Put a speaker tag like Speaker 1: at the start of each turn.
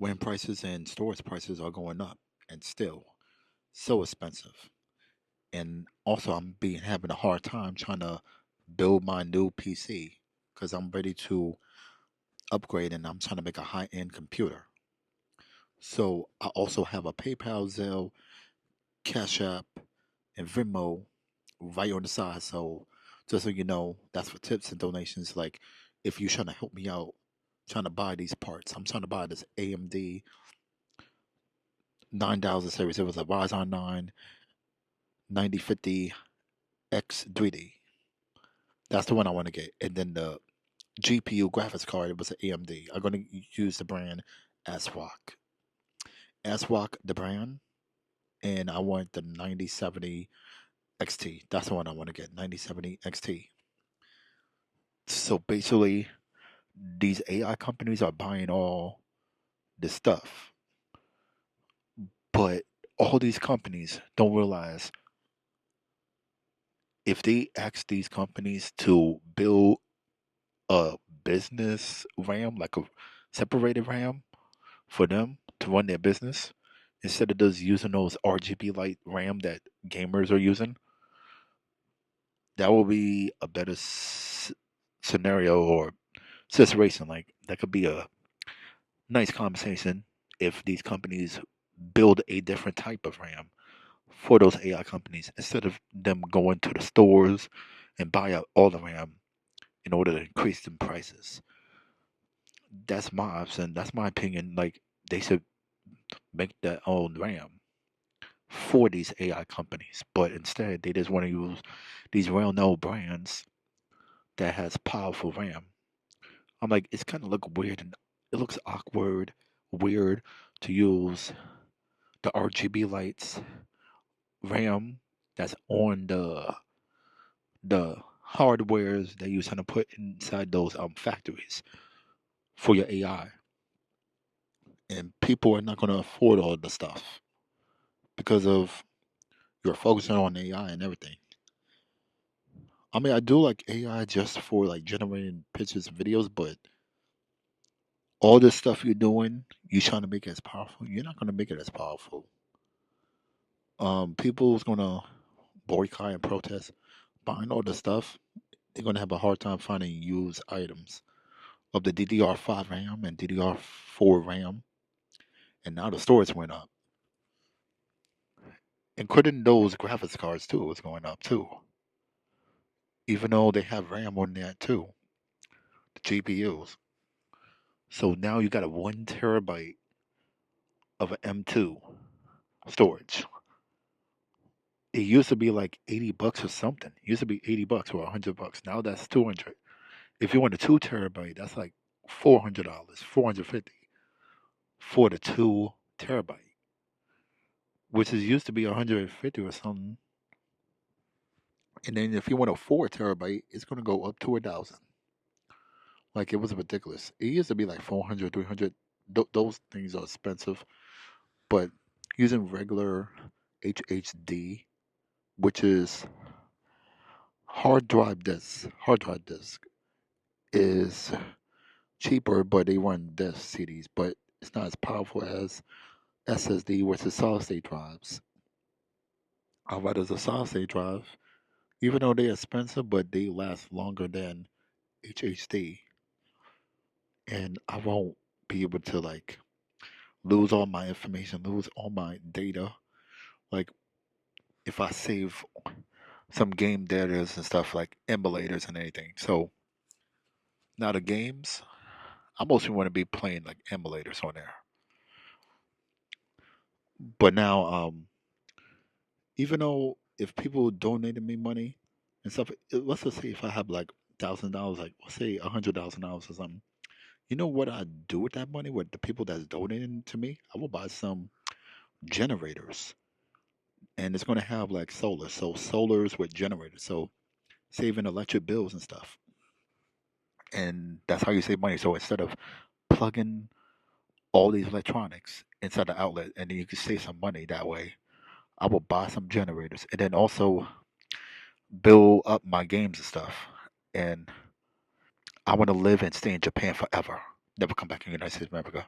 Speaker 1: when prices and stores prices are going up and still so expensive. And also, I'm being having a hard time trying to build my new PC because I'm ready to upgrade and I'm trying to make a high end computer. So I also have a PayPal, Zelle, Cash App, and Venmo right on the side. So just so you know, that's for tips and donations. Like if you're trying to help me out, trying to buy these parts, I'm trying to buy this AMD 9000 series. It was a Ryzen 9 9050 X3D. That's the one I want to get. And then the GPU graphics card, it was an AMD. I'm going to use the brand ASRock. ASRock, the brand. And I want the 9070 XT. That's the one I want to get, 9070 XT. So basically, these AI companies are buying all this stuff, but all these companies don't realize if they ask these companies to build a business RAM, like a separated RAM for them to run their business, instead of just using those RGB light RAM that gamers are using, that will be a better scenario or situation. Like that could be a nice conversation if these companies build a different type of RAM for those AI companies instead of them going to the stores and buy out all the RAM in order to increase the prices. That's my option. That's my opinion. Like they should make their own RAM for these AI companies, but instead they just want to use these well-known brands that has powerful RAM. I'm like, it's kind of look weird and it looks awkward, weird to use the RGB lights RAM that's on the hardwares that you're trying to put inside those factories for your AI. And people are not going to afford all the stuff because of you're focusing on AI and everything. I mean, I do like AI just for like generating pictures and videos, but all this stuff you're doing, you're trying to make it as powerful. You're not going to make it as powerful. People's going to boycott and protest buying all the stuff. They're going to have a hard time finding used items of the DDR5 RAM and DDR4 RAM, and now the storage went up. Including those graphics cards too was going up too, even though they have RAM on that too, the GPUs. So now you got a 1 terabyte of an M2 storage. It used to be like $80 or something. It used to be $80 or $100. Now that's 200. If you want a 2 terabyte, that's like $400, 450 for the 2 terabyte, which is used to be 150 or something. And then if you want a 4 terabyte, it's gonna go up to 1,000. Like it was ridiculous. It used to be like 400, 300. Those things are expensive, but using regular HHD, which is hard drive disk, is cheaper, but they run disk CDs, but it's not as powerful as SSD, which is solid state drives. I rather the solid state drive, even though they're expensive, but they last longer than HHD, and I won't be able to like lose all my information, lose all my data. Like if I save some game data and stuff like emulators and anything. So now the games, I mostly want to be playing like emulators on there. But now, even though if people donated me money and stuff, let's just say if I have like $1,000, like let's say $100,000 or something. You know what I do with that money? With the people that's donating to me, I will buy some generators, and it's going to have like solar. So solars with generators. So saving electric bills and stuff. And that's how you save money. So instead of plugging all these electronics inside the outlet, and then you can save some money that way, I will buy some generators and then also build up my games and stuff. And I want to live and stay in Japan forever. Never come back in the United States of America.